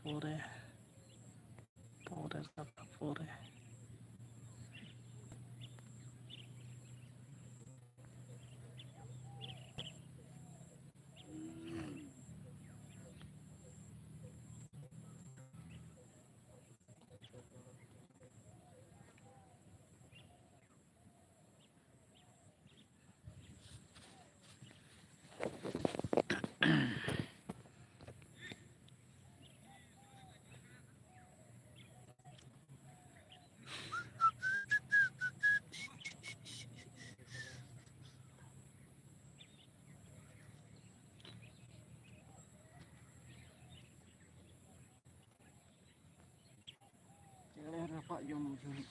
পরের কথা পরে। Pak jom gini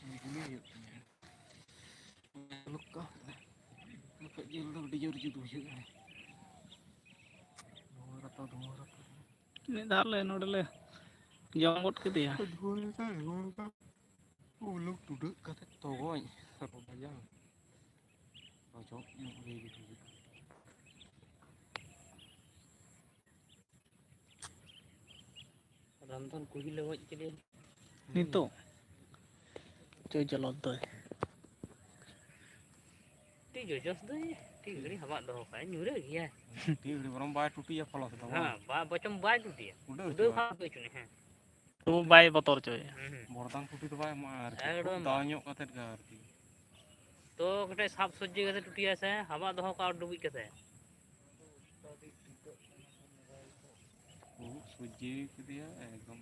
luka luka jil tu di jor judu je ᱢᱤᱫ ᱫᱷᱟᱣ ᱞᱮ ᱱᱚᱰᱮ ᱞᱮ ᱡᱚᱢ ᱜᱚᱫ ᱠᱮᱫᱮᱭᱟ uluk duduk kata togoy satu bayang cocok ini gitu Rantan kuhi lewat jadi nito chơi jalot doy Tí rồi just đấy, tí gửi hả bạn đồ phải nhớ được kìa. Tí gửi orang bayar tuti ya kalau sudah. Ha, bacam bayar tuti ya. Udah apa itu nih? tu bay botor coy Bordang tuti tu bayar mar. Ekdom Tanyok kata garti. तो कटे साफ सज्जे कते टुटिया से हवा दहो का डुबी कते सज्जे कदिया एकदम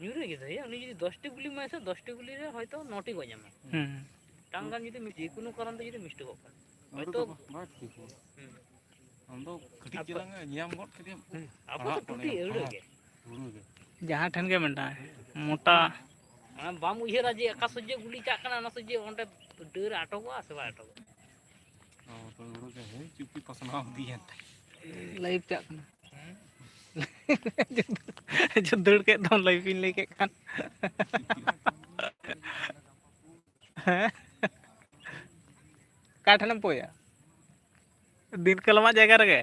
न्यूरे कते या उनी যদি 10টি গুলি মাইছে 10টি গুলি রে হয়তো 9টি গজ যাবে টাঙ্গান যদি যে কোনো কারণ তে যদি মিস্টেক হবে হয়তো বাট কি আমদो कटिक चलांग ᱧᱟᱢ ᱜᱚᱫ ᱠᱮᱫᱮᱭᱟ आपको तो टूटी एड़गे जहां ठन के मेंटा मोटा बाम उयहरा जे एका सज्जे गुली चाक कना ना सज्जे ओंडे डर आटोगो से बा आटोगो तो उड़ो के है चुप्पी पसनाव दिया लाइव चाक जो दड़ के दम लाइव इन लेके खान काठनम पोया दिन कलमा जगह रगे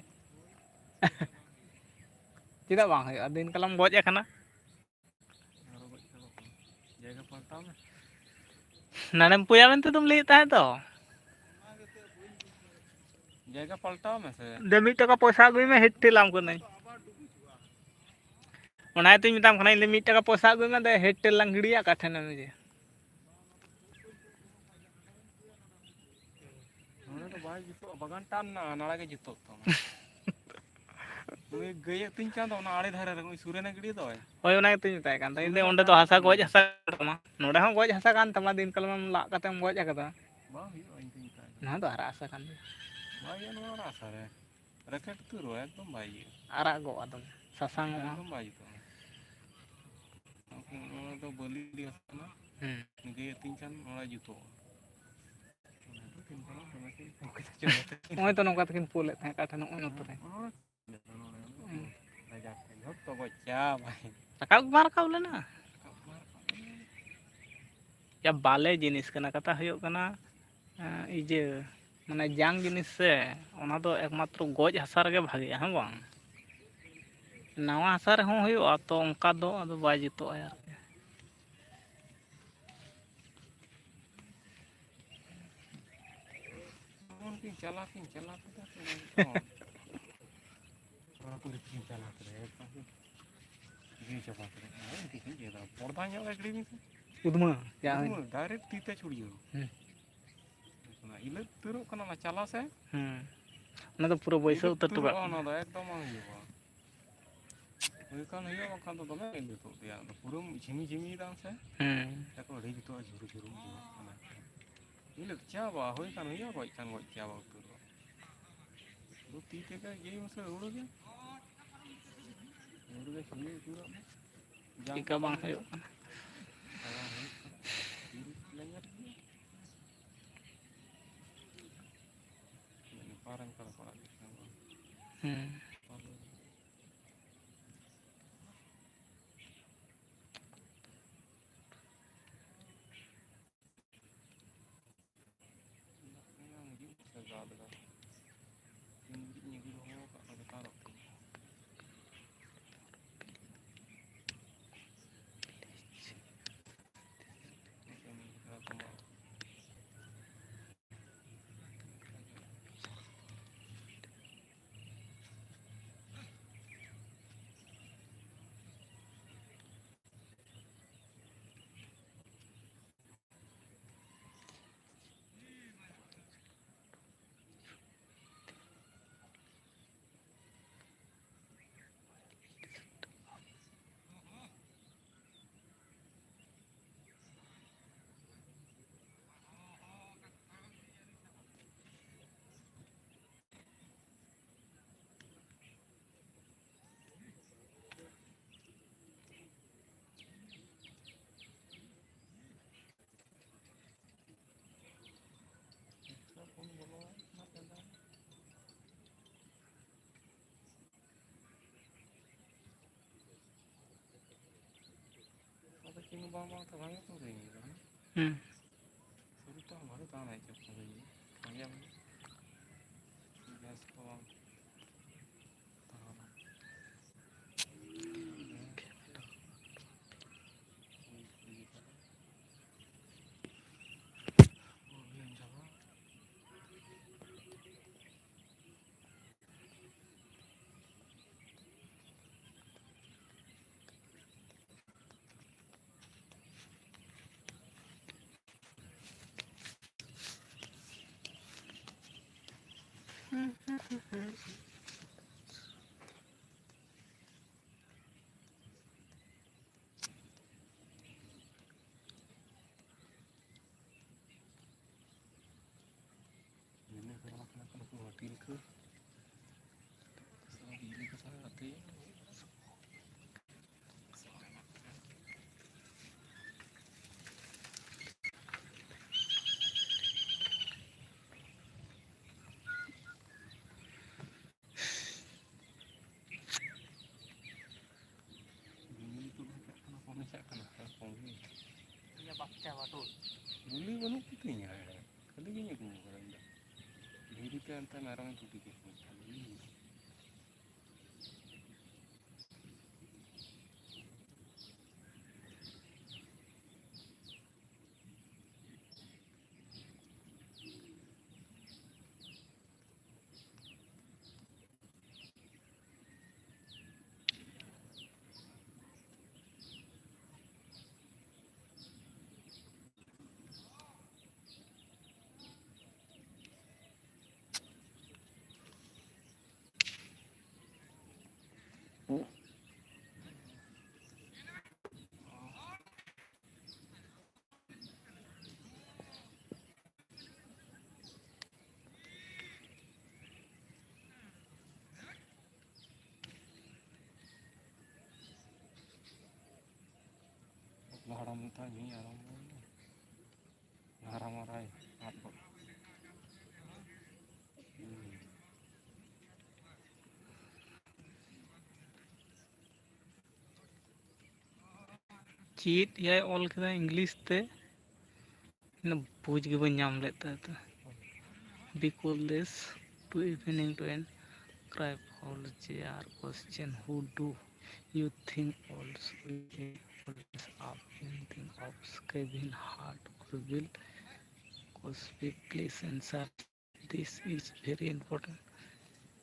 चिदा बांग है दिन कलम गज एखना जगह पलटाव में नानेम पोया मेंते तुम ले ताहे तो जगह पलटाव में से दे मिट टका पैसा गई में हेड टेलाम को नहीं ओनाय तुई मिताम खना ले मिट टका पैसा गई में दे हेड टेल लांग गिड़िया काठन में जे नोने तो बाय जितो बगान टान ना नाला के जितो तो वे गए तीन चांद ना आड़े धारे रे सुरेना गिड़ी तो ओय ओनाय तुई मिताय कान ताई दे ओंडे तो हासा गज हासा तमा नोडे हम गज हासा कान तमा दिन कलम ला कातेम गज आकदा बा हुई इन तीन का ना तो हरा हासा कान बाय नो रासा रे रकेट तुरो एकदम बाय आरा गो आदम ससांग एकदम बाय तो बलि दिया ना गए तीन चांद ना जितो ओय तो नोका तकिन पोले थे काठन ओय नतो रे तो बच्चा भाई रकाब मार काबले ना या बाले जिनिस कना कथा हयो कना इजे माने जांग जिनिस से ओना दो एकमात्र गज हासा रे भागे हां बांग नावा हासा रे हों हयो तो ओंका दो अदो बाय जितो आया उनकी चला orang kulit cinta lah terus ini coba terus ini dia portanya lagi ini udma ya direct tita churiyo nah ile terus kena lah cala se ना तो पूरा वैसे उतर टुका ना तो एकदम आगे हुआ वो kan hiyo makan to dome ini to dia पूरा झिमी डांस है एक और ही तो झुरु ile chaba hoy kan hiyo goi chaba tu lu tite ka ye masa uruge sini pura jika bang hayo parang kalau bang bang tuh banyak tuh ini kan. Suruh tuh baru tahu naik cepet ini. Banyak gas bang. Ini kalau kena hotel ke, sama bili ke sana hati. Bili itu kena komentar kena komentar. Iya bakca betul. Bili mana putihnya? Kali gini aku kerana. Bili kan antara merang itu dikit. Haram tanya haram haram arai apa चीट या all के English ते इन बुझ के बन नाम लेता है तो be call this to evening to an क्राइब all JR question who do you think also up anything of Kevin Hart or Bill Cosby? Please answer. This is very important.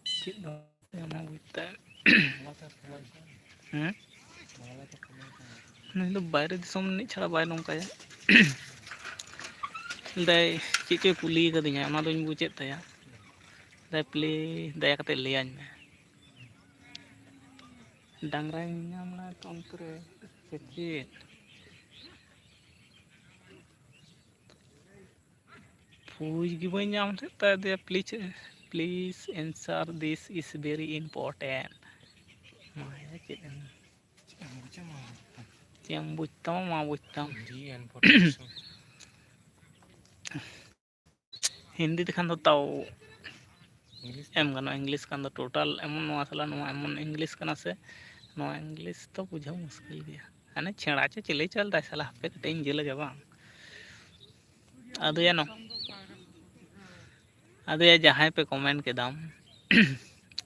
Keep them with that. ᱱᱩᱭ ᱫᱚ ᱵᱟᱭᱨᱮ ᱫᱤᱥᱚᱢ ᱨᱤᱱᱤᱡ ᱪᱷᱟᱲᱟ ᱵᱟᱭ ᱱᱚᱝᱠᱟᱭᱟ ᱫᱟᱭ ᱪᱮᱫ ᱪᱚᱭ ᱠᱩᱞᱤ ᱠᱟᱫᱤᱧᱟ ᱚᱱᱟ ᱫᱚᱧ ᱵᱩᱡᱮᱫ ᱛᱟᱭᱟ ᱫᱟᱭ ᱯᱞᱮ ᱫᱟᱭᱟ ᱠᱟᱛᱮ ᱞᱟᱹᱭᱟᱹᱧ ᱢᱮ ᱰᱟᱝᱨᱟᱧ ᱧᱟᱢ ᱞᱮᱫᱟ ᱛᱚ ᱚᱱᱛᱮ ᱨᱮ ᱥᱮ ᱪᱮᱫ ᱯᱩᱡ ᱜᱮ ᱵᱟᱹᱧ ᱧᱟᱢ ᱞᱮᱫ ᱛᱟᱭ ᱫᱟᱭᱟ ᱯᱞᱤᱡ ᱮᱱᱥᱟᱨ ᱫᱤᱥ ᱤᱡ ᱵᱷᱮᱨᱤ ᱤম্ᱯᱚᱨᱴᱮᱱᱴ ᱢᱟᱭᱟ ᱪᱮᱫ ᱮᱢ ᱵᱩᱡᱽ ᱛᱟᱢᱟ ᱢᱟ ᱵᱩᱡᱽ ᱛᱟᱢ हिंदी दिखान दो ताऊ एम गाना इंग्लिश कान दो टोटल एमन नोआ साला नोआ एमन इंग्लिश काना से नोआ इंग्लिश तो बुझाव मुश्किल गया अने छेड़ा चे चिले चलता है साला पे कटे इंजे लगे बांग आदो या जहां पे कमेंट के दाम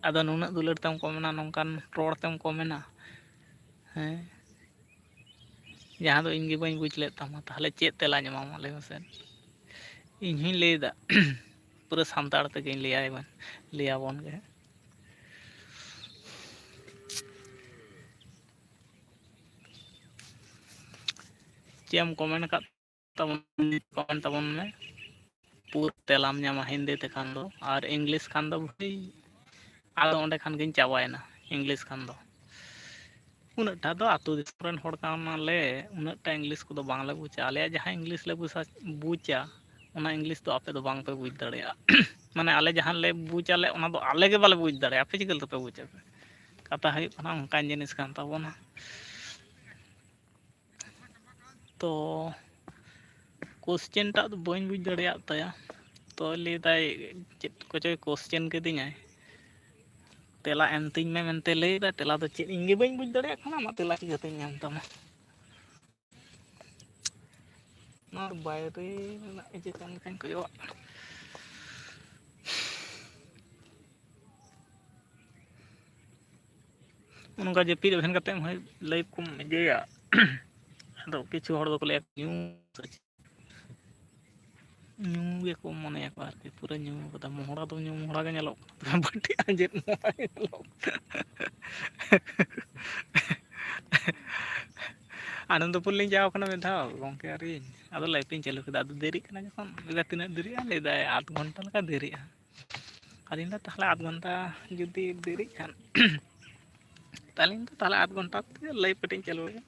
आदो नुना दुलर तम कमेना नोंकान रोड तम कमेना हैं जहां दो इनगे बई बुझ ले तमा ताहले चेत तेला ᱧᱟᱢᱟ ᱞᱟᱹᱭ ᱢᱮᱥᱮ ᱤᱧ ᱦᱚᱧ ᱞᱟᱹᱭᱫᱟ ᱯᱩᱨᱟᱹ ᱥᱟᱱᱛᱟᱲ ᱛᱮᱜᱮᱧ ᱞᱟᱹᱭᱟᱵᱚᱱ ᱜᱮ ᱪᱮᱫ ᱮᱢ ᱠᱚᱢᱮᱱᱴ ᱟᱠᱟᱫ ᱛᱟᱵᱚᱱ ᱠᱚᱢᱮᱱᱴ ᱛᱟᱵᱚᱱ ᱢᱮ ᱯᱩᱨᱟᱹ ᱛᱮᱞᱟᱢ ᱧᱟᱢᱟ ᱦᱤᱱᱫᱤ ᱛᱮᱠᱷᱟᱱ ᱫᱚ ᱟᱨ ᱤᱝᱞᱤশ ᱠᱷᱟᱱ ᱫᱚ ᱵᱷᱟᱹᱭ ᱟᱫᱚ ᱚᱸᱰᱮ ᱠᱷᱟᱱ ᱜᱤᱧ ᱪᱟᱵᱟᱭᱮᱱᱟ ᱤᱝᱞᱤশ ᱠᱷᱟᱱ ᱫᱚ उन्नट टा दो आतु दिसम हड़ कानाले उन्नट टा इंग्लिश को बांगले बुझा आले जहाँ इंग्लिश ले बुझा उना इंग्लिश तो आपे दो बांग पे बुझ दाड़ेया माने आले जहाँ ले बुझाले उना दो आले के बाले बुझ दाड़े आपे चिकल तो पे बुझा कथा है उनका जिनिस कान ताबोना तो क्वेश्चन टा तो बइन बुझ दाड़ेया ताया तो लेदाय चेत को चोय क्वेश्चन केदिኛय तेला एमतिኝ में मेनते लैदा तेला तो चेत इंगे बइन बुझ दाड़ेया खाना मा तेला चिकाते ñam तमा ᱟᱨ ᱵᱟᱭᱨᱮ ᱨᱮᱱᱟᱜ ᱤᱭᱟᱹ ᱠᱟᱱ ᱞᱮᱠᱟᱧ ᱠᱚᱭᱚᱜᱟᱜ ᱠᱟᱱᱟ ᱚᱱᱠᱟ ᱡᱟᱹᱯᱤᱫ ᱮᱵᱷᱮᱱ ᱠᱟᱛᱮᱫ ᱦᱚᱸ ᱞᱟᱭᱤᱵᱷ ᱠᱚᱢ ᱤᱭᱟᱹᱭᱟ ᱟᱫᱚ ᱠᱤᱪᱷᱩ ᱦᱚᱲ ᱫᱚᱠᱚ ᱞᱟᱹᱭᱟ ᱧᱩ ᱜᱮᱠᱚ ᱢᱚᱱᱮᱭᱟᱠᱚ ᱟᱨᱠᱤ ᱯᱩᱨᱟᱹ ᱧᱩ ᱠᱟᱫᱟ ᱢᱚᱦᱲᱟ ᱫᱚ ᱧᱩ ᱢᱚᱦᱲᱟ ᱜᱮ ᱧᱮᱞᱚᱜ ᱠᱟᱱᱟ ᱵᱟᱹᱴᱤ ᱟᱸᱡᱮᱫ ᱢᱚᱦᱲᱟ ᱜᱮ ᱧᱮᱞᱚᱜ ᱠᱟᱱᱟ ᱟᱱᱚᱱᱫᱚᱯᱩᱨ ᱞᱤᱧ ᱪᱟᱣ ᱠᱟᱱᱟ ᱢᱤᱫ ᱫᱷᱟᱣ ᱜᱚᱝᱠᱮ ᱟᱨ ᱤᱧ ᱟᱫᱚ ᱞᱟᱭᱤᱵᱷ ᱤᱧ ᱪᱟᱹᱞᱩ ᱠᱮᱫᱟ ᱟᱫᱚ ᱫᱮᱨᱤᱜ ᱠᱟᱱᱟ ᱡᱚᱠᱷᱚᱱ ᱞᱟᱹᱭᱫᱟ ᱛᱤᱱᱟᱹᱜ ᱫᱮᱨᱤᱜᱼᱟ ᱞᱟᱹᱭᱫᱟᱭ 8 ᱜᱷᱚᱱᱴᱟ ᱞᱮᱠᱟ ᱫᱮᱨᱤᱜᱼᱟ ᱟᱫᱚᱧ ᱞᱟᱹᱭᱫᱟ ᱛᱟᱦᱚᱞᱮ 8 ᱜᱷᱚᱱᱴᱟ ᱡᱩᱫᱤ ᱫᱮᱨᱤᱜ ᱠᱷᱟᱱ ᱛᱟᱦᱚᱞᱮ ᱤᱧ ᱫᱚ ᱛᱟᱦᱚᱞᱮ 8 ᱜᱷᱚᱱᱴᱟ ᱛᱮᱜᱮ ᱞᱟᱭᱤᱵᱷ ᱠᱟᱹᱴᱤᱡ ᱤᱧ ᱪᱟᱹᱞᱩ ᱞᱮᱜᱮ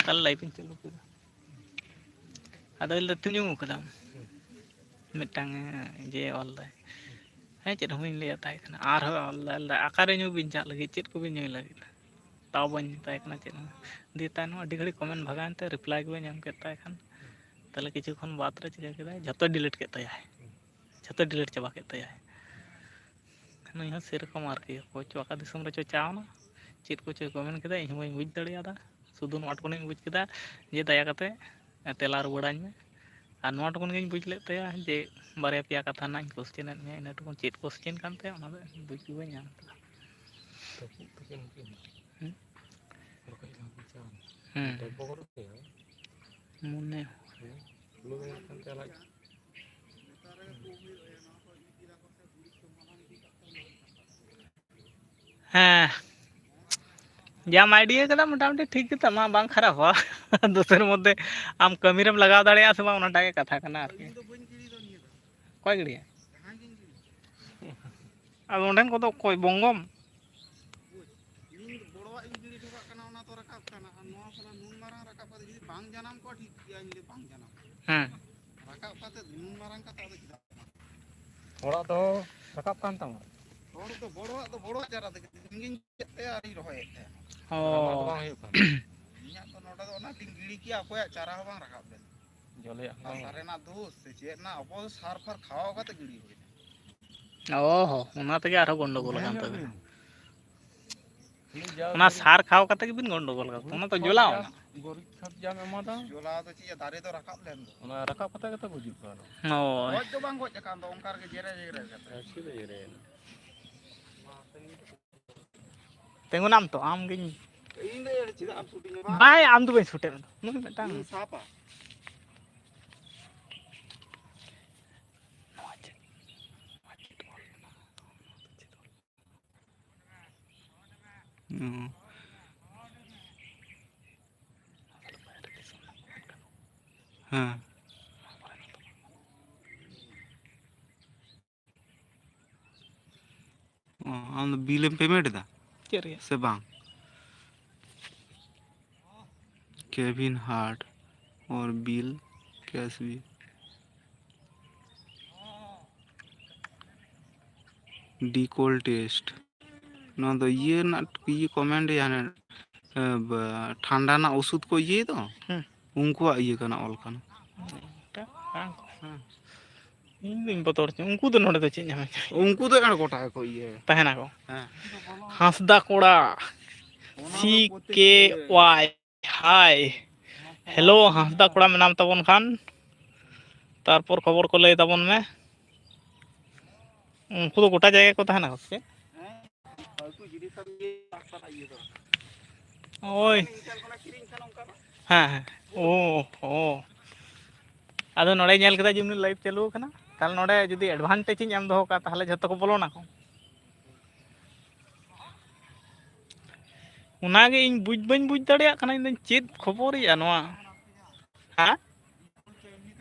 ᱛᱟᱦᱚᱞᱮ ᱞᱟᱭᱤᱵᱷ ᱤᱧ ᱪᱟᱹᱞᱩ ᱠᱮᱫᱟ ᱟᱫᱚᱭ ᱞᱟᱹᱭᱫᱟ ᱛᱤᱱᱟᱹᱜ ᱧᱩ ᱠᱟᱫᱟᱢ ᱢᱤᱫᱴᱟᱝ ᱡᱮ ᱚᱞᱫᱟᱭ ᱦᱮᱸ ᱪᱮᱫ ᱦᱚᱸ ᱵᱟᱹᱧ ᱞᱟᱹᱭᱟᱫ ᱛᱟᱦᱮᱸ ᱠᱟᱱᱟ ᱟᱨᱦᱚᱸ ᱚᱞᱫᱟᱭ ᱚᱠᱟᱨᱮ ᱧᱩ ᱵᱤᱱ ᱪᱟᱜ ᱞᱟᱹᱜᱤᱫ ᱪᱮᱫ ᱠᱚᱵᱤᱱ ᱧᱩᱭ ᱞᱟᱹᱜᱤᱫ ᱛᱟᱣ ᱵᱟᱹᱧ ᱢᱮᱛᱟᱭ ᱠᱟᱱᱟ ᱪᱮᱫ ᱦᱚᱸ ᱫᱤᱭᱮ ᱛᱟᱭᱱᱚᱢ ᱟᱹᱰᱤ ᱜᱷᱟᱹᱲᱤᱡ ᱠᱚᱢᱮᱱᱴ ᱵᱷᱟᱜᱟᱣᱮᱱᱛᱮ ᱨᱤᱯᱞᱟᱭ ᱜᱮ ᱵᱟᱹᱧ ᱮᱢ ᱠᱮᱫ ᱛᱟᱭ ᱠᱷᱟᱱ ᱛᱟᱦᱚᱞᱮ ᱠᱤᱪᱷᱩ ᱠᱷᱚᱱ ᱵᱟᱫᱽ ᱨᱮ ᱪᱤᱠᱟᱹ ᱠᱮᱫᱟᱭ ᱡᱷᱚᱛᱚᱭ ᱰᱤᱞᱤᱴ ᱠᱮᱫ ᱛᱟᱭᱟᱭ ᱡᱷᱚᱛᱚᱭ ᱰᱤᱞᱤᱴ ᱪᱟᱵᱟ ᱠᱮᱫ ᱛᱟᱭᱟᱭ ᱱᱩᱭ ᱦᱚᱸ ᱥᱮᱨᱚᱠᱚᱢ ᱟᱨᱠᱤ ᱚᱠᱚᱭ ᱪᱚ ᱚᱠᱟ ᱫᱤᱥᱚᱢ ᱨᱮᱪᱚ ᱪᱟᱣᱱᱟ ᱪᱮᱫ ᱠᱚᱪᱚᱭ ᱠᱚᱢᱮᱱᱴ ᱠᱮᱫᱟ ᱤᱧ ᱦᱚᱸ ᱵᱟᱹᱧ ᱵᱩᱡᱽ ᱫᱟᱲᱮᱭᱟᱫᱟ ᱥᱩᱫᱷᱩ ᱱᱚᱣᱟ ᱴᱩᱠᱩᱱᱤᱧ ᱵᱩᱡᱽ ᱠᱮᱫᱟ ᱡᱮ ᱫᱟᱭᱟ ᱠᱟᱛᱮ ᱛᱮᱞᱟ ᱨᱩᱣᱟᱹᱲᱟᱹᱧ ᱢᱮ ᱟᱨ ᱱᱚᱣᱟ ᱴᱩᱠᱩᱱ ᱜᱤᱧ ᱵᱩᱡᱽ ᱞᱮᱫ ᱛᱟᱭᱟ ᱡᱮ ᱵᱟᱨᱭᱟ ᱯᱮᱭᱟ ᱠᱟᱛᱷᱟ ᱨᱮᱱᱟᱜ ᱤᱧ ᱠᱚᱥᱪᱮᱱ ᱮᱫ ᱢᱮᱭᱟ ᱤᱱᱟᱹ ᱴᱩᱠᱩᱱ ᱪᱮᱫ ᱠᱚᱥᱪᱮᱱ ᱠᱟᱱ ᱛᱟᱭᱟ ᱚᱱᱟ ᱫᱚ ᱵᱩᱡᱽ ᱜᱮ ᱵᱟᱹᱧ ᱧᱟᱢ ᱠᱮᱫᱟ ᱢᱚᱱᱮ ᱦᱮᱸ ᱡᱟᱢ ᱟᱭᱰᱤᱭᱟ ᱠᱟᱫᱟ ᱢᱚᱴᱟᱢᱩᱴᱤ ᱴᱷᱤᱠ ᱜᱮᱛᱟᱢᱟ ᱵᱟᱝ ᱠᱷᱟᱨᱟᱯᱟ ᱫᱚᱥᱮᱨ ᱢᱚᱫᱽᱫᱷᱮ ᱟᱢ ᱠᱟᱹᱢᱤ ᱨᱮᱢ ᱞᱟᱜᱟᱣ ᱫᱟᱲᱮᱭᱟᱜᱼᱟ ᱥᱮ ᱵᱟᱝ ᱚᱱᱟᱴᱟᱜ ᱜᱮ ᱠᱟᱛᱷᱟ ᱠᱟᱱᱟ ᱟᱨᱠᱤ ᱚᱠᱚᱭ ᱜᱤᱲᱤᱭᱟ ᱟᱫᱚ ᱚᱸᱰᱮᱱ ᱠᱚᱫᱚ ᱚᱠᱚᱭ ᱵᱚᱝᱜᱚᱢ ᱤᱧ ᱵᱚᱲᱚᱣᱟᱜ ᱤᱧ ᱜᱤᱰᱤ ᱦᱚᱴᱚ ᱠᱟᱜ ᱠᱟᱱᱟ ᱚᱱᱟ ᱛᱚ ᱨᱟᱠᱟᱵ ᱠᱟᱱᱟ ᱟᱨ ᱱᱚᱣᱟ ᱥᱟᱞᱟ ᱱᱩᱱ ᱢᱟᱨᱟᱝ ᱨᱟᱠᱟᱵ ᱠᱟᱛᱮ ᱡᱩᱫᱤ ᱵᱟᱝ ᱡᱟᱱᱟᱢ ᱠᱚᱜᱼᱟ ᱴᱷᱤᱠ ᱜᱮᱭᱟ ᱤᱧ ᱵᱟᱝ ᱡᱟᱱᱟᱢ ᱨᱟᱠᱟᱵ ᱠᱟᱛᱮ ᱱᱩᱱ ᱢᱟᱨᱟᱝ ᱠᱟᱛᱮ ᱟᱫᱚ ᱪᱮᱫᱟᱜ ᱦᱚᱲᱟᱜ ᱫᱚ ᱨᱟᱠᱟᱵ ᱠᱟᱱ ᱛᱟᱢᱟ ᱦᱚᱲ ᱫᱚ ᱵᱚᱲᱚᱣᱟᱜ ᱪᱟᱨᱟ ᱛᱮᱜᱮ ᱤᱧᱜᱤᱧ ᱜᱮᱫ ᱛᱟᱭᱟ ᱟᱨᱤᱧ ᱨᱚᱦᱚᱭᱮᱫ ᱛᱟᱭᱟ ᱟᱢᱟᱜ ᱫᱚ ᱚ ᱵᱟᱝ ᱦᱩᱭᱩᱜ ᱠᱟᱱ ᱤᱧᱟᱹᱜ ᱫᱚ ᱱᱚᱰᱮ ᱫᱚ ᱚᱱᱟᱛᱤᱧ ᱜᱤᱲᱤ ᱠᱮᱭᱟ ᱚᱠᱚᱭᱟᱜ ᱪᱟᱨᱟ ᱦᱚᱸ ᱵᱟᱝ ᱨᱟᱠᱟᱵ ᱞᱮᱱ ᱡᱚᱞᱮᱭᱟᱜ ᱵᱟᱝ ᱦᱟᱥᱟ ᱨᱮᱱᱟᱜ ᱫᱳᱥ ᱥᱮ ᱪᱮᱫ ᱨᱮᱱᱟᱜ ᱚᱵᱚᱥ ᱥᱟᱨ ᱯᱷᱟᱨ ᱠᱷᱟᱣᱟᱣ ᱠᱟᱛᱮ ᱜᱤᱲᱤ ᱦᱩᱭᱱᱟ ᱚ ᱦᱚᱸ ᱚᱱᱟ ᱛᱮᱜᱮ ᱟᱨᱦᱚᱸ ᱜᱚᱱᱰᱳᱜᱳᱞ ᱧᱮᱞ ᱟᱠᱟᱱ ᱧᱚᱜ ᱛᱟᱵᱤᱱᱟ ᱵᱤᱱ ᱠᱷᱟᱹᱞᱤ ᱡᱟ ᱚᱱᱟ ᱜᱩᱨᱤᱡ ᱥᱟᱨ ᱠᱷᱟᱣ ᱠᱟᱛᱮ ᱜᱮᱵᱤᱱ ᱜᱚᱱᱰᱳᱜᱳᱞ ᱠᱟᱫᱟ ᱚᱱᱟ ᱜᱩᱨᱤᱡ ᱛᱚ ᱠᱷᱚᱛ ᱡᱚᱞᱟᱣ ᱡᱟ ᱮᱱᱟ ᱜᱩᱨᱤᱡ ᱠᱷᱚᱛ ᱡᱟᱢ ᱮᱢᱟᱫᱟ ᱡᱚᱞᱟ ᱫᱚ ᱪᱮᱫ ᱫᱟᱨᱮ ᱫᱚ ᱨᱟᱠᱟᱵ ᱞᱮᱱ ᱫᱚ ᱚᱱᱟ ᱨᱟᱠᱟᱵ ᱠᱟᱛᱮ ᱜᱮᱛᱚ ᱜᱩᱡᱩᱜ ᱠᱟᱱᱟ ᱦᱳᱭ ᱜᱚᱡ ᱫᱚ ᱵᱟᱝ ᱜᱚᱡ ᱟᱠᱟᱱ ᱫᱚ ᱚᱱᱠᱟ ᱨᱮᱜᱮ ᱡᱮᱨᱮ ᱡᱮᱨᱮ ᱠᱟᱛᱮ ᱛᱤᱸᱜᱩᱱᱟᱢ ᱛᱚ ᱟᱢᱜᱤᱧ ᱤᱧ ᱫᱚ ᱪᱮᱫᱟᱜ ᱮᱢ ᱥᱩᱴᱤᱧᱟ ᱵᱟ ᱵᱟᱭ ᱟᱢ ᱫᱚ ᱵᱟᱹᱧ ᱥᱩᱴᱮᱫ ᱢᱮᱫᱚ ᱱᱩᱭ ᱢᱤᱫᱴᱟᱝ ᱤᱧ ᱥᱟᱵᱟ ᱦᱮᱸ ᱟᱢ ᱫᱚ ᱵᱤᱞᱮᱢ ᱯᱮᱢᱮᱱᱴ ᱮᱫᱟ ᱪᱮᱫ ᱨᱮᱭᱟᱜ ᱥᱮ ᱵᱟᱝ केविन हार्ट और बिल कैसबी डिकोल टेस्ट नवा दो ये ना ये कमेंट यानी ठंडा ना औषध को ये तो उनको ये करना ऑल करना ᱤᱧ ᱫᱩᱧ ᱵᱚᱛᱚᱨ ᱪᱚ ᱩᱱᱠᱩ ᱫᱚ ᱱᱚᱰᱮ ᱫᱚ ᱪᱮᱫ ᱧᱟᱢᱮ ᱩᱱᱠᱩ ᱫᱚ ᱜᱚᱴᱟ ᱜᱮᱠᱚ ᱤᱭᱟᱹ ᱛᱟᱦᱮᱱᱟᱠᱚ ᱦᱟᱸᱥᱫᱟ ᱠᱚᱲᱟ ᱥᱤ ᱠᱮ ᱳᱣᱟᱭ ᱦᱟᱭ ᱦᱮᱞᱳ ᱦᱟᱸᱥᱫᱟ ᱠᱚᱲᱟ ᱢᱮᱱᱟᱢ ᱛᱟᱵᱚᱱ ᱠᱷᱟᱱ ᱛᱟᱨᱯᱚᱨ ᱠᱷᱚᱵᱚᱨ ᱠᱚ ᱞᱟᱹᱭ ᱛᱟᱵᱚᱱ ᱢᱮ ᱩᱱᱠᱩ ᱫᱚ ᱜᱚᱴᱟ ᱡᱟᱭᱜᱟ ᱠᱚ ᱛᱟᱦᱮᱱᱟ ᱥᱮ ᱳᱭ ᱦᱮᱸ ᱦᱮᱸ ᱳ ᱦᱳ ᱟᱫᱚ ᱱᱚᱰᱮ ᱧᱮᱞ ᱠᱮᱫᱟ ᱡᱮ ᱩᱱᱤ ᱞᱟᱭᱤᱵᱷ ᱪᱟᱹᱞᱩ ᱟᱠᱟᱱᱟ ᱛᱟᱦᱚᱞᱮ ᱱᱚᱰᱮ ᱡᱩᱫᱤ ᱮᱰᱵᱷᱟᱱᱴᱮᱡᱽ ᱤᱧ ᱮᱢ ᱫᱚᱦᱚ ᱠᱟᱜᱼᱟ ᱛᱟᱦᱚᱞᱮ ᱡᱷᱚᱛᱚ ᱠᱚ ᱵᱚᱞᱚᱱᱟᱠᱚ ᱚᱱᱟᱜᱮ ᱤᱧ ᱵᱩᱡᱽ ᱵᱟᱹᱧ ᱵᱩᱡᱽ ᱫᱟᱲᱮᱭᱟᱜ ᱠᱟᱱᱟ ᱤᱧᱫᱚ ᱪᱮᱫ ᱠᱷᱚᱵᱚᱨᱭᱟ ᱱᱚᱣᱟ ᱦᱮᱸ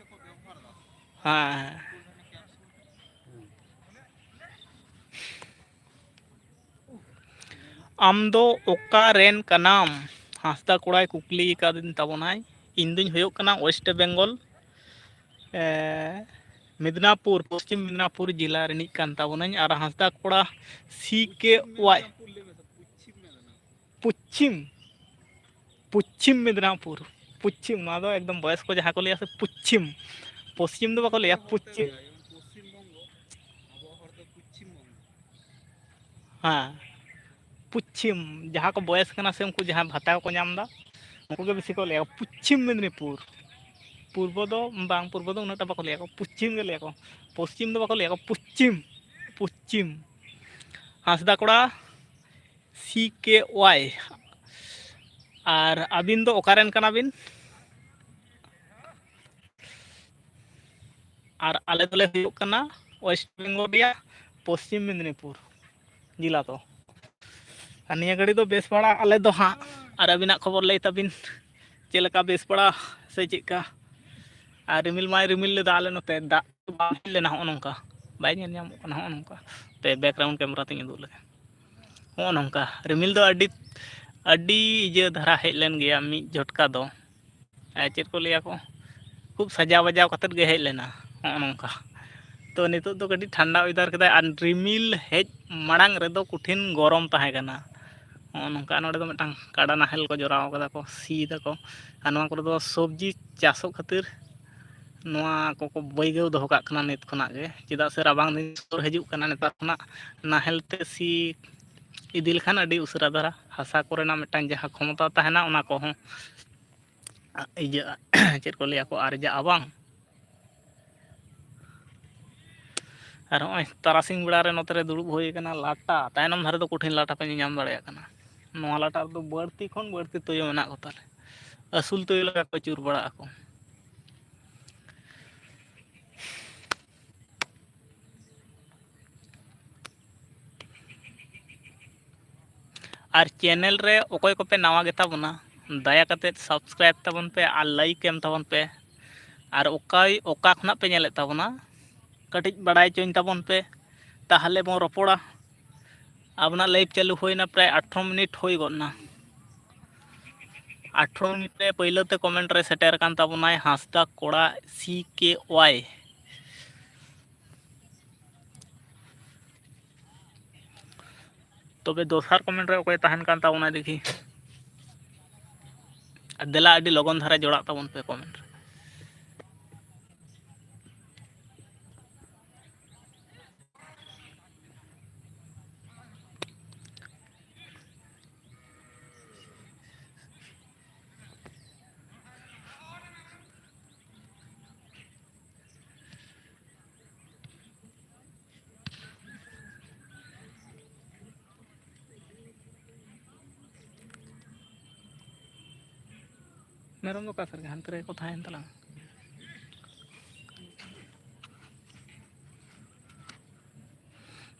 ᱦᱮᱸ ᱟᱢᱫᱚ ᱚᱠᱟᱨᱮᱱ ᱠᱟᱱᱟᱢ ᱦᱟᱸᱥᱫᱟ ᱠᱚᱲᱟᱭ ᱠᱩᱠᱞᱤ ᱟᱠᱟᱫᱤᱧ ᱛᱟᱵᱚᱱᱟᱭ ᱤᱧ ᱫᱩᱧ ᱦᱩᱭᱩᱜ ᱠᱟᱱᱟ ᱳᱭᱮᱥᱴ ᱵᱮᱝᱜᱚᱞ ᱢᱮᱫᱽᱱᱟᱯᱩᱨ ᱯᱚᱥᱪᱤᱢ ᱢᱮᱫᱽᱱᱟᱯᱩᱨ ᱡᱮᱞᱟ ᱨᱤᱱᱤᱡ ᱠᱟᱱ ᱛᱟᱵᱚᱱᱟᱹᱧ ᱟᱨ ᱦᱟᱸᱥᱫᱟ ᱠᱚᱲᱟ ᱥᱤ ᱠᱮ ᱳᱣᱟᱭ ᱯᱚᱪᱷᱤᱢ ᱢᱮᱫᱽᱱᱟᱯᱩᱨ ᱯᱚᱪᱷᱤᱢ ᱱᱚᱣᱟ ᱫᱚ ᱮᱠᱫᱚᱢ ᱵᱚᱭᱚᱥ ᱠᱚ ᱡᱟᱦᱟᱸ ᱠᱚ ᱞᱟᱹᱭᱟ ᱥᱮ ᱯᱚᱪᱷᱤᱢ ᱯᱚᱥᱪᱤᱢ ᱫᱚ ᱵᱟᱠᱚ ᱞᱟᱹᱭᱟ ᱯᱚᱪᱷᱤᱢ ᱯᱚᱥᱪᱤᱢ ᱵᱚᱝᱜᱚ ᱟᱵᱚ ᱦᱚᱲ ᱫᱚ ᱯᱚᱪᱷᱤᱢ ᱵᱚᱝᱜᱚ ᱦᱮᱸ ᱯᱚᱪᱷᱤᱢ ᱡᱟᱦᱟᱸ ᱠᱚ ᱵᱚᱭᱮᱥ ᱠᱟᱱᱟ ᱥᱮ ᱩᱱᱠᱩ ᱡᱟᱦᱟᱸ ᱵᱷᱟᱛᱟ ᱠᱚ ᱧᱟᱢ ᱮᱫᱟ ᱩᱱᱠᱩ ᱜᱮ ᱵᱮᱥᱤ ᱠᱚ ᱞᱟᱹᱭᱟ ᱯᱚᱪᱷᱤᱢ ᱢᱮᱫᱽᱱᱤᱯᱩᱨ ᱯᱩᱨᱵᱚ ᱫᱚ ᱵᱟᱝ, ᱯᱩᱨᱵᱚ ᱫᱚ ᱩᱱᱟᱹᱜᱴᱟ ᱵᱟᱠᱚ ᱞᱟᱹᱭᱟ ᱠᱚ, ᱯᱚᱥᱪᱤᱢ ᱜᱮ ᱞᱟᱹᱭᱟ ᱠᱚ, ᱯᱚᱥᱪᱤᱢ ᱫᱚ ᱵᱟᱠᱚ ᱞᱟᱹᱭᱟ ᱠᱚ, ᱯᱚᱥᱪᱤᱢ ᱦᱟᱸᱥᱫᱟ ᱠᱚᱲᱟ CKY। আর আবিন ᱫᱚ ᱚᱠᱟᱨᱮᱱ ᱠᱟᱱᱟᱵᱤন? আর আলে দলে ᱦᱩᱭᱩᱜ ᱠᱟᱱᱟ ওয়েস্ট বেঙ্গল ᱨᱮᱭᱟᱜ পশ্চিম মেদিনীপুর জেলা ᱫᱚ। আর নিয়া ঘড়ি ᱫᱚ ᱵᱮᱥ ᱵᱟᱲᱟ ᱟᱞᱮ ᱫᱚ ᱦᱟᱸᱜ। আর ᱟᱹᱵᱤᱱᱟᱜ ᱠᱷᱚᱵᱚᱨ ᱞᱟᱹᱭ ᱛᱟᱵᱤᱱ ᱪᱮᱫ ᱞᱮᱠᱟ ᱵᱮᱥ ᱵᱟᱲᱟ ᱥᱮ ᱪᱮᱫᱠᱟ? আর রিমিল মাই রিমিল ᱞᱮᱫᱟ ᱟᱞᱮ ᱱᱚᱛᱮ, ᱫᱟᱜ ᱵᱟᱝ ᱦᱮᱡ ᱞᱮᱱᱟ ᱦᱚᱸᱜᱼᱚ ᱱᱚᱝᱠᱟ, ᱵᱟᱭ ᱧᱮᱞ ᱧᱟᱢᱚᱜ ᱠᱟᱱᱟ ᱦᱚᱸᱜᱼᱚ ᱱᱚᱝᱠᱟ। ᱛᱮ ᱵᱮᱠᱜᱨᱟᱣᱩᱱᱰ ᱠᱮᱢᱮᱨᱟ ᱛᱤᱧ ᱩᱫᱩᱜ ᱞᱮᱜᱮ, ᱦᱚᱸᱜᱼᱚ ᱱᱚᱝᱠᱟ ᱨᱤᱢᱤᱞ ᱫᱚ ᱟᱹᱰᱤ ᱤᱭᱟᱹ ᱫᱷᱟᱨᱟ ᱦᱮᱡ ᱞᱮᱱ ᱜᱮᱭᱟ ᱢᱤᱫ ᱡᱷᱚᱴᱠᱟ ᱫᱚ। ᱪᱮᱫ ᱠᱚ ᱞᱟᱹᱭᱟ ᱠᱚ, ᱠᱷᱩᱵ ᱥᱟᱡᱟᱣ ᱵᱟᱡᱟᱣ ᱠᱟᱛᱮᱫ ᱜᱮ ᱦᱮᱡ ᱞᱮᱱᱟ ᱦᱚᱸᱜᱼᱚ ᱱᱚᱝᱠᱟ। ᱛᱚ ᱱᱤᱛᱚᱜ ᱫᱚ ᱠᱟᱹᱴᱤᱡ ᱴᱷᱟᱱᱰᱟ ᱚᱭᱮᱫᱟᱨ ᱠᱮᱫᱟᱭ, ᱟᱨ ᱨᱤᱢᱤᱞ ᱦᱮᱡ ᱢᱟᱲᱟᱝ ᱨᱮᱫᱚ ᱠᱚᱴᱷᱤᱱ ᱜᱚᱨᱚᱢ ᱛᱟᱦᱮᱸ ᱠᱟᱱᱟ। ᱦᱚᱸᱜᱼᱚ ᱱᱚᱝᱠᱟ ᱱᱚᱰᱮ ᱫᱚ ᱢᱤᱫᱴᱟᱝ ᱠᱟᱰᱟ ᱱᱟᱦᱮᱞ ᱠᱚ ᱡᱚᱲᱟᱣ ᱠᱟᱫᱟ ᱠᱚ, ᱥᱤᱭ ᱫᱟᱠᱚ। ᱟᱨ ᱱᱚᱣᱟ ᱠᱚᱨᱮ ᱫᱚ ᱥᱚᱵᱽᱡᱤ ᱪᱟᱥᱚᱜ ᱠᱷᱟᱹᱛᱤᱨ ᱱᱚᱣᱟ ᱠᱚᱠᱚ ᱵᱟᱹᱭᱜᱟᱹᱣ ᱫᱚᱦᱚ ᱠᱟᱜ ᱠᱟᱱᱟ ᱱᱤᱛ ᱠᱷᱚᱱᱟᱜ ᱜᱮ, ᱪᱮᱫᱟᱜ ᱥᱮ ᱨᱟᱵᱟᱝ ᱫᱤᱱ ᱥᱩᱨ ᱦᱤᱡᱩᱜ ᱠᱟᱱᱟ, ᱱᱮᱛᱟᱨ ᱠᱷᱚᱱᱟᱜ ᱱᱟᱦᱮᱞ ᱛᱮ ᱥᱤ ᱤᱫᱤ ᱞᱮᱠᱷᱟᱱ ᱟᱹᱰᱤ ᱩᱥᱟᱹᱨᱟ ᱫᱷᱟᱨᱟ ᱦᱟᱥᱟ ᱠᱚᱨᱮᱱᱟᱜ ᱢᱤᱫᱴᱟᱝ ᱡᱟᱦᱟᱸ ᱠᱷᱚᱢᱚᱛᱟ ᱛᱟᱦᱮᱱᱟ ᱚᱱᱟ ᱠᱚᱦᱚᱸ ᱤᱭᱟᱹᱜᱼᱟ, ᱪᱮᱫ ᱠᱚ ᱞᱟᱹᱭᱟ ᱠᱚ ᱟᱨᱡᱟᱜᱼᱟ ᱵᱟᱝ। ᱟᱨ ᱦᱚᱸᱜᱼᱚᱭ ᱛᱟᱨᱟᱥᱤᱧ ᱵᱮᱲᱟ ᱨᱮ ᱱᱚᱛᱮ ᱨᱮ ᱫᱩᱲᱩᱵ ᱦᱩᱭ ᱠᱟᱱᱟ, ᱞᱟᱴᱟ ᱛᱟᱭᱱᱚᱢ ᱫᱷᱟᱨᱮ ᱫᱚ ᱠᱚᱴᱷᱤᱱ ᱞᱟᱴᱟ ᱯᱮ ᱧᱮᱧᱟᱢ ᱫᱟᱲᱮᱭᱟᱜ ᱠᱟᱱᱟ। ᱱᱚᱣᱟ ᱞᱟᱴᱟ ᱨᱮᱫᱚ ᱵᱟᱹᱲᱛᱤ ᱠᱷᱚᱱ ᱵᱟᱹᱲᱛᱤ ᱛᱩᱭᱩ ᱢᱮᱱᱟᱜ ᱠᱚᱛᱟᱞᱮ, ᱟᱹᱥᱩᱞ ᱛᱩᱭᱩ ᱞᱮᱠᱟ ᱠᱚ ᱟᱹᱪᱩᱨ ᱵᱟᱲᱟᱜ ᱟᱠᱚ। ᱟᱨ ᱪᱮᱱᱮᱞ ᱨᱮ ᱚᱠᱚᱭ ᱠᱚᱯᱮ ᱱᱟᱣᱟ ᱜᱮᱛᱟ ᱵᱚᱱᱟ, ᱫᱟᱭᱟ ᱠᱟᱛᱮᱫ ᱥᱟᱵᱥᱠᱨᱟᱭᱤᱵ ᱛᱟᱵᱚᱱ ᱯᱮ ᱟᱨ ᱞᱟᱭᱤᱠ ᱮᱢ ᱛᱟᱵᱚᱱ ᱯᱮ। ᱟᱨ ᱚᱠᱟ ᱠᱷᱚᱱᱟᱜ ᱯᱮ ᱧᱮᱞᱮᱫ ᱛᱟᱵᱚᱱᱟ ᱠᱟᱹᱴᱤᱡ ᱵᱟᱲᱟᱭ ᱦᱚᱪᱚᱧ ᱛᱟᱵᱚᱱ ᱯᱮ, ᱛᱟᱦᱚᱞᱮ ᱵᱚᱱ ᱨᱚᱯᱚᱲᱟ। ᱟᱵᱚᱱᱟᱜ ᱞᱟᱭᱤᱵᱷ ᱪᱟᱹᱞᱩ ᱦᱩᱭᱱᱟ ᱯᱨᱟᱭ 18 ᱢᱤᱱᱤᱴ ᱦᱩᱭ ᱜᱚᱫ ᱮᱱᱟ। 18 ᱢᱤᱱᱤᱴ ᱨᱮ ᱯᱳᱭᱞᱳ ᱛᱮ ᱠᱚᱢᱮᱱᱴ ᱨᱮ ᱥᱮᱴᱮᱨ ᱟᱠᱟᱱ ᱛᱟᱵᱚᱱᱟᱭ ᱦᱟᱸᱥᱫᱟ ᱠᱚᱲᱟ CKY। ᱛᱚᱵᱮ ᱫᱚᱥᱟᱨ ᱠᱚᱢᱮᱱᱴ ᱨᱮ ᱚᱠᱚᱭ ᱛᱟᱦᱮᱱ ᱠᱟᱱ ᱛᱟᱵᱚᱱᱟᱭ ᱫᱮᱠᱷᱤ, ᱫᱮᱞᱟ ᱟᱹᱰᱤ ᱞᱚᱜᱚᱱ ᱫᱷᱟᱨᱟ ᱡᱚᱲᱟᱜ ᱛᱟᱵᱚᱱ ᱯᱮ ᱠᱚᱢᱮᱱᱴ ᱨᱮ। ᱢᱮᱨᱚᱢ ᱫᱚ ᱚᱠᱟ ᱥᱮᱫ ᱨᱮ, ᱦᱟᱱᱛᱮ ᱨᱮᱜᱮ ᱠᱚ ᱛᱟᱦᱮᱸᱭᱮᱱ ᱛᱟᱞᱟᱝᱟ।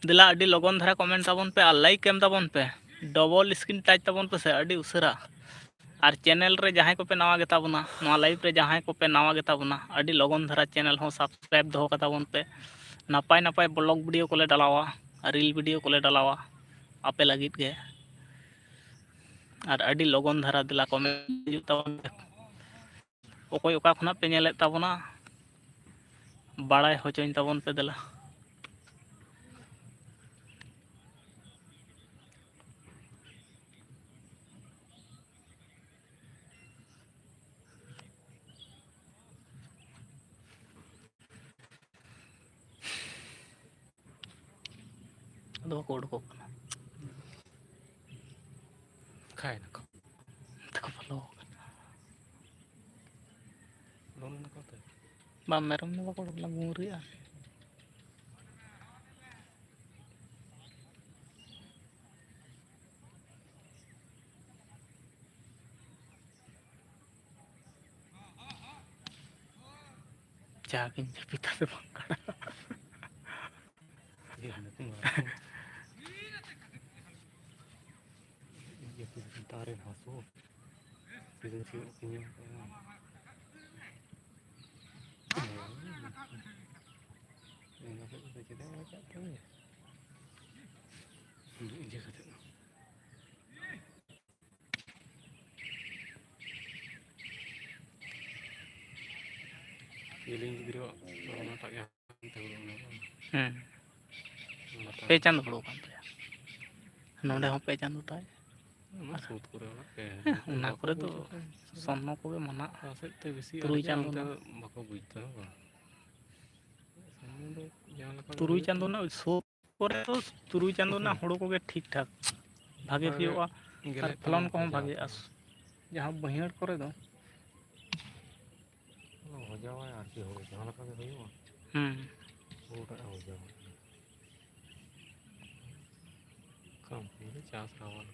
ᱫᱮᱞᱟ ᱟᱹᱰᱤ ᱞᱚᱜᱚᱱ ᱫᱷᱟᱨᱟ ᱠᱚᱢᱮᱱᱴ ᱛᱟᱵᱚᱱ ᱯᱮ ᱟᱨ ᱞᱟᱭᱤᱠ ᱮᱢ ᱛᱟᱵᱚᱱ ᱯᱮ, ᱰᱚᱵᱚᱞ ᱥᱠᱨᱤᱱ ᱴᱟᱪ ᱛᱟᱵᱚᱱ ᱯᱮ ᱥᱮ ᱟᱹᱰᱤ ᱩᱥᱟᱹᱨᱟ। ᱟᱨ ᱪᱮᱱᱮᱞ ᱨᱮ ᱡᱟᱦᱟᱸᱭ ᱠᱚᱯᱮ ᱱᱟᱣᱟ ᱜᱮᱛᱟ ᱵᱚᱱᱟ, ᱱᱚᱣᱟ ᱞᱟᱭᱤᱵᱷ ᱨᱮ ᱡᱟᱦᱟᱸᱭ ᱠᱚᱯᱮ ᱱᱟᱣᱟ ᱜᱮᱛᱟ ᱵᱚᱱᱟ, ᱟᱹᱰᱤ ᱞᱚᱜᱚᱱ ᱫᱷᱟᱨᱟ ᱪᱮᱱᱮᱞ ᱦᱚᱸ ᱥᱟᱵᱥᱠᱨᱟᱭᱤᱵ ᱫᱚᱦᱚ ᱠᱟᱛᱟ ᱵᱚᱱ ᱯᱮ। ᱱᱟᱯᱟᱭ ᱱᱟᱯᱟᱭ ᱵᱞᱚᱜ ᱵᱷᱤᱰᱤᱭᱳ ᱠᱚᱞᱮ ᱰᱟᱞᱟᱣᱟ, ᱨᱤᱞ ᱵᱷᱤᱰᱤᱭᱳ ᱠᱚᱞᱮ ᱰᱟᱞᱟᱣᱟ ᱟᱯᱮ ᱞᱟᱹᱜᱤᱫ ᱜᱮ। ᱟᱨ ᱟᱹᱰᱤ ᱞᱚᱜᱚᱱ ᱫᱷᱟᱨᱟ ᱫᱮᱞᱟ ᱠᱚᱢᱮᱱᱴ ᱦᱤᱡᱩᱜ ᱛᱟᱵᱚᱱ ᱯᱮ, ᱚᱠᱚᱭ ᱚᱠᱟ ᱠᱷᱚᱱᱟᱜ ᱯᱮ ᱧᱮᱞᱮᱫ ᱛᱟᱵᱚᱱᱟ ᱵᱟᱲᱟᱭ ᱦᱚᱪᱚᱧ ᱛᱟᱵᱚᱱ ᱯᱮ ᱫᱮᱞᱟ। ᱟᱫᱚ ᱵᱟᱠᱚ ᱩᱰᱩᱠᱚᱜ ᱠᱟᱱᱟ, ᱠᱷᱟᱭ ᱱᱟᱠᱚ ᱛᱮᱠᱚ ᱵᱚᱞᱚ ᱠᱟᱱᱟ। ᱵᱚᱞᱚ ᱱᱟᱠᱚ ᱛᱮ ᱵᱟᱝ, ᱢᱮᱨᱚᱢ ᱫᱚ ᱵᱟᱠᱚ ᱩᱰᱩᱠ ᱞᱮᱱᱟ, ᱜᱩᱢᱨᱤᱜᱼᱟ। ᱡᱟᱜᱤᱧ ᱡᱟᱹᱯᱤᱫᱟ ᱥᱮ ᱵᱟᱝ ᱠᱟᱱᱟ। ᱫᱟᱨᱮ ᱦᱟᱹᱥᱩ ᱥᱤᱨᱤᱧ ᱥᱤᱭᱳᱜ ᱠᱤᱧᱟ ᱚᱱᱟ ᱠᱚᱫᱚ ᱪᱮᱫᱟᱜ ᱨᱟᱠᱟᱵ ᱛᱟᱹᱵᱤᱱᱟ ᱤᱭᱟᱹ ᱠᱟᱛᱮᱫ ᱡᱮᱞᱮᱧ ᱜᱤᱫᱽᱨᱟᱹᱣᱟᱜ ᱚᱱᱟᱴᱟᱜ ᱜᱮ ᱯᱮ ᱪᱟᱸᱫᱚ ᱯᱩᱨᱟᱹᱣ ᱠᱟᱱ ᱛᱟᱭᱟ, ᱱᱚᱰᱮ ᱦᱚᱸ ᱯᱮ ᱪᱟᱸᱫᱚ ᱛᱟᱭ। ᱥᱩᱫ ᱠᱚᱨᱮ ᱚᱱᱟ ᱵᱟᱠᱚ ᱠᱚᱨᱮ ᱫᱚ ᱵᱩᱡᱽ ᱥᱚᱨᱱᱚ ᱠᱚᱜᱮ ᱢᱟᱱᱟᱜᱼᱟ, ᱚᱠᱟ ᱥᱮᱫ ᱛᱮ ᱵᱮᱥᱤ 3 ᱟᱨᱡᱟᱜᱼᱟ ᱪᱟᱸᱫᱳ ᱚᱱᱛᱮ ᱨᱮᱱᱟᱜ, ᱫᱚ ᱵᱟᱠᱚ ᱵᱩᱡᱽ ᱫᱟ ᱵᱟᱝ, ᱥᱚᱢᱚᱭ ᱫᱚ ᱡᱟᱦᱟᱸ ᱞᱮᱠᱟ ᱜᱮ 3 ᱦᱩᱭᱩᱜ ᱪᱟᱸᱫᱳ ᱠᱟᱱᱟ ᱨᱮᱱᱟᱜ ᱥᱳ ᱠᱚᱨᱮ ᱫᱚ 3 ᱪᱟᱸᱫᱳ ᱨᱮᱱᱟᱜ ᱦᱳᱲᱳ ᱠᱚᱜᱮ ᱴᱷᱤᱠ ᱴᱷᱟᱠ ᱵᱷᱟᱜᱮ ᱚᱱᱠᱟ ᱜᱮ ᱦᱩᱭᱩᱜᱼᱟ, ᱟᱨ ᱜᱮᱞᱮᱜ ᱠᱟᱱᱟ ᱯᱷᱚᱞᱚᱱ ᱠᱚᱦᱚᱸ ᱡᱟ ᱵᱷᱟᱜᱮᱜᱼᱟ। ᱡᱟᱦᱟᱸ ᱵᱟᱹᱭᱦᱟᱹᱲ ᱠᱚᱨᱮ ᱫᱚ ᱦᱚᱡᱟᱣᱟᱭ ᱟᱨᱠᱤ ᱦᱳᱲᱳ ᱡᱟᱦᱟᱸ ᱞᱮᱠᱟ ᱜᱮ ᱦᱩᱭᱩᱜᱼᱟ ᱦᱳᱲᱳᱴᱟᱜ ᱦᱚᱡᱟᱣᱟᱭ ᱠᱟᱢᱯᱤ ᱪᱟᱥ ᱟᱵᱟᱫ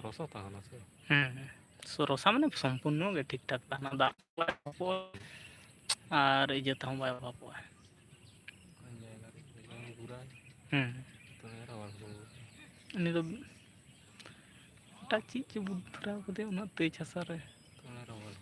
রস তাহানা সে রসা মানে সম্পূর্ণ গে ঠিকঠাক তাহানা দাগ আর ইয়ে তেহᱚᱸ ᱵᱟᱭ ᱚᱵᱷᱟᱵᱚᱜᱼᱟ জায়গা ঘুরায় তো এর আবার ᱩᱱᱤ ᱫᱚ ᱮᱴᱟᱜ ᱪᱮᱫ ᱪᱚ ᱵᱩᱫᱽᱫᱷᱤ ᱫᱷᱚᱨᱟᱣ ᱠᱟᱫᱮᱭᱟ ᱩᱱᱟᱹᱜ ᱛᱮᱡ ᱦᱟᱥᱟ ᱨᱮ তো এর আবার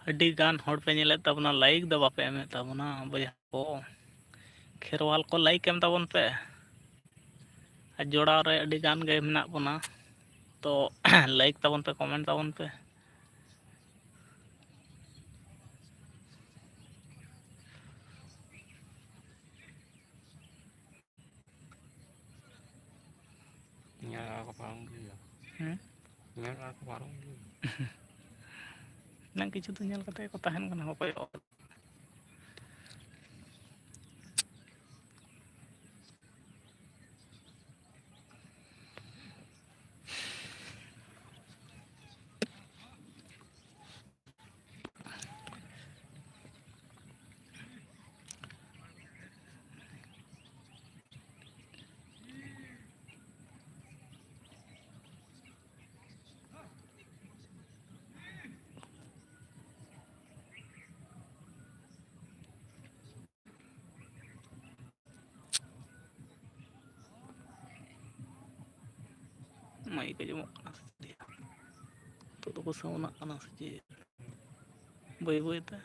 ᱟᱹᱰᱤ ᱜᱟᱱ ᱦᱚᱲ ᱯᱮ ᱧᱮᱞᱮᱫ ᱛᱟᱵᱚᱱᱟ ᱞᱟᱭᱤᱠ ᱫᱚ ᱵᱟᱯᱮ ᱮᱢᱮᱫ ᱛᱟᱵᱚᱱᱟ ᱵᱚᱭᱦᱟ ᱠᱚ ᱠᱷᱮᱨᱣᱟᱞ ᱠᱚ ᱞᱟᱭᱤᱠ ᱮᱢ ᱛᱟᱵᱚᱱ ᱯᱮ ᱟᱨ ᱡᱚᱲᱟᱣ ᱨᱮ ᱟᱹᱰᱤ ᱜᱟᱱ ᱜᱮ ᱢᱮᱱᱟᱜ ᱵᱚᱱᱟ ᱛᱚ ᱞᱟᱭᱤᱠ ᱛᱟᱵᱚᱱ ᱯᱮ ᱠᱚᱢᱮᱱᱴ ᱛᱟᱵᱚᱱ ᱯᱮ Nhà có phải không gì à? Nhà có phải không gì? ᱱᱟᱝ ᱠᱤᱪᱷᱩ ᱫᱚ ᱧᱮᱞ ᱠᱟᱛᱮ ᱠᱚ ᱛᱟᱦᱮᱱ ᱠᱟᱱᱟ ᱚᱠᱚᱭ ᱢᱟᱹᱭᱤᱠ ᱟᱸᱡᱚᱢᱚᱜ ᱠᱟᱱᱟ ᱥᱮ ᱪᱮᱫ ᱱᱤᱛᱚᱜ ᱫᱚᱠᱚ ᱥᱟᱣᱩᱱᱟᱜ ᱠᱟᱱᱟ ᱥᱮ ᱪᱮᱫ ᱵᱟᱹᱭ ᱵᱟᱹᱭᱛᱮ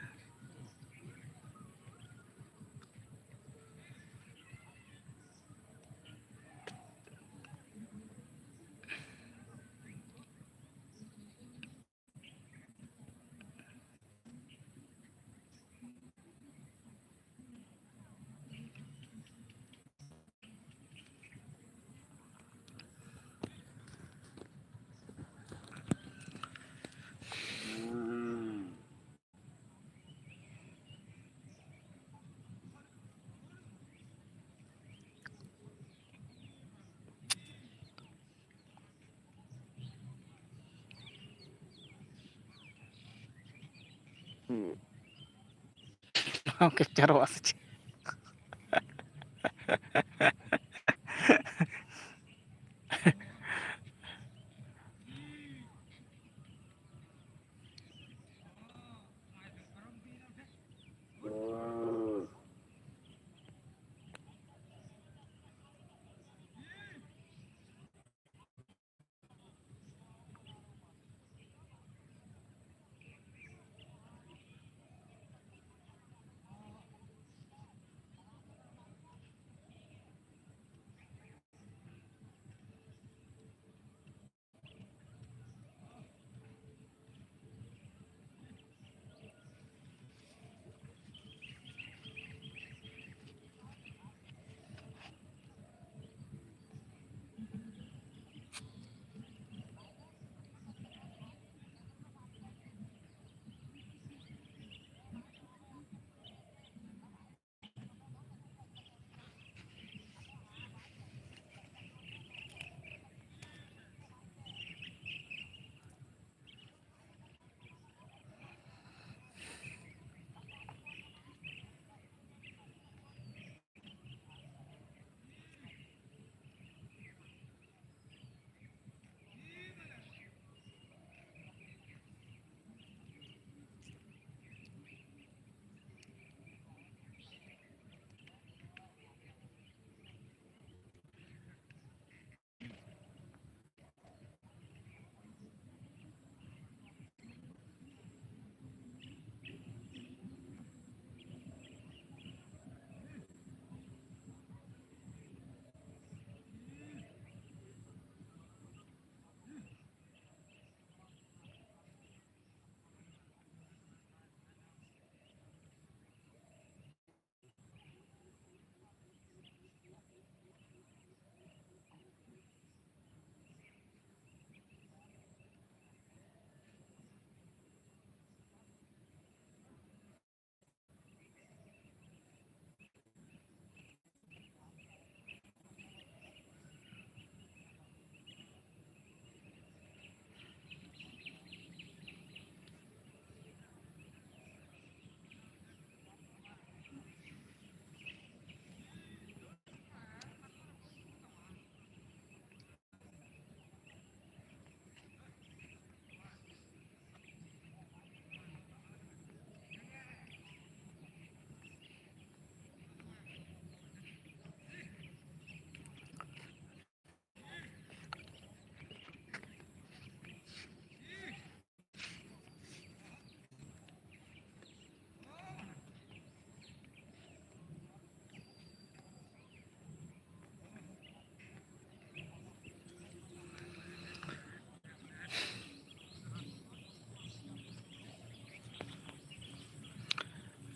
ᱠᱮᱯᱪᱟᱨᱚᱜᱼᱟ ᱥᱮ ᱪᱮᱫ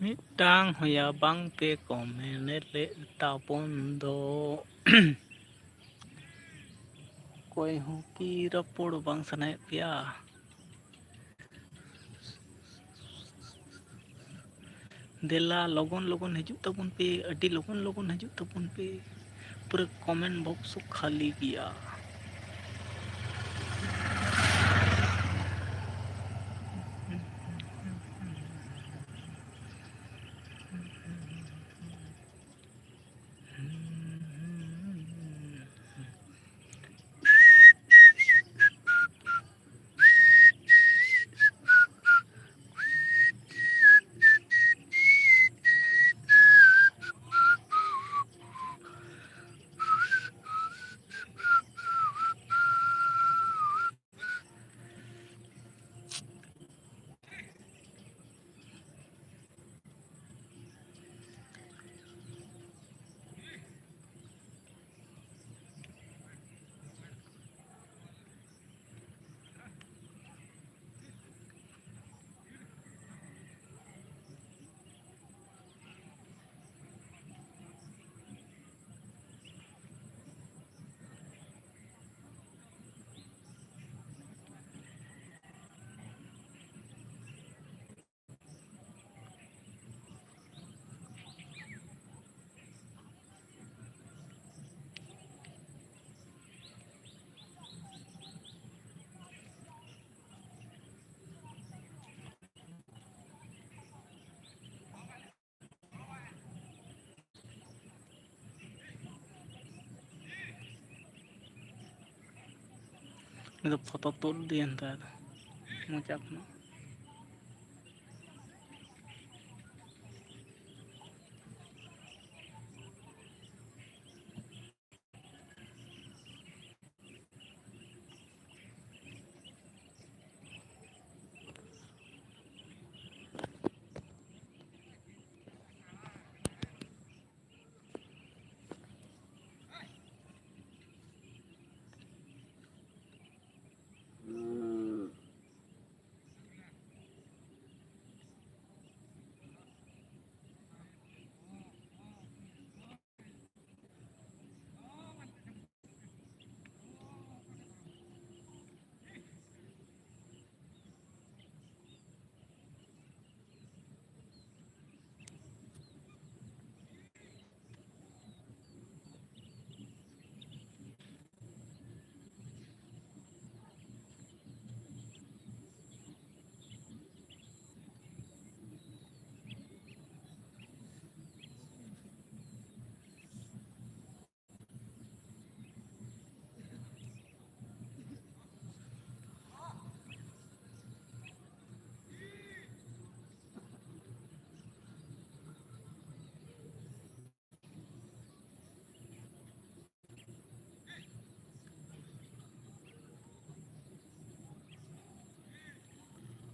ᱢᱤᱫᱴᱟᱝ ᱦᱚᱭᱟ ᱵᱟᱝ ᱯᱮ ᱠᱚᱢᱮᱱᱴ ᱞᱮᱫ ᱛᱟᱵᱚᱱ ᱫᱚ ᱚᱠᱚᱭ ᱦᱚᱸ ᱠᱤ ᱨᱚᱯᱚᱲ ᱵᱟᱝ ᱥᱟᱱᱟᱭᱮᱫ ᱯᱮᱭᱟ? ᱫᱮᱞᱟ ᱞᱚᱜᱚᱱ ᱞᱚᱜᱚᱱ ᱦᱤᱡᱩᱜ ᱛᱟᱵᱚᱱ ᱯᱮ, ᱟᱹᱰᱤ ᱞᱚᱜᱚᱱ ᱞᱚᱜᱚᱱ ᱦᱤᱡᱩᱜ ᱛᱟᱵᱚᱱ ᱯᱮ, ᱯᱩᱨᱟᱹ ᱠᱚᱢᱮᱱᱴ ᱵᱚᱠᱥ ᱠᱷᱟᱹᱞᱤ ᱜᱮᱭᱟ। ᱩᱱᱤ ᱫᱚ ᱯᱷᱚᱛᱚ ᱛᱩᱫ ᱤᱫᱤᱭᱮᱱ ᱛᱟᱭᱟ ᱢᱚᱪᱟ ᱠᱷᱚᱱᱟᱜ।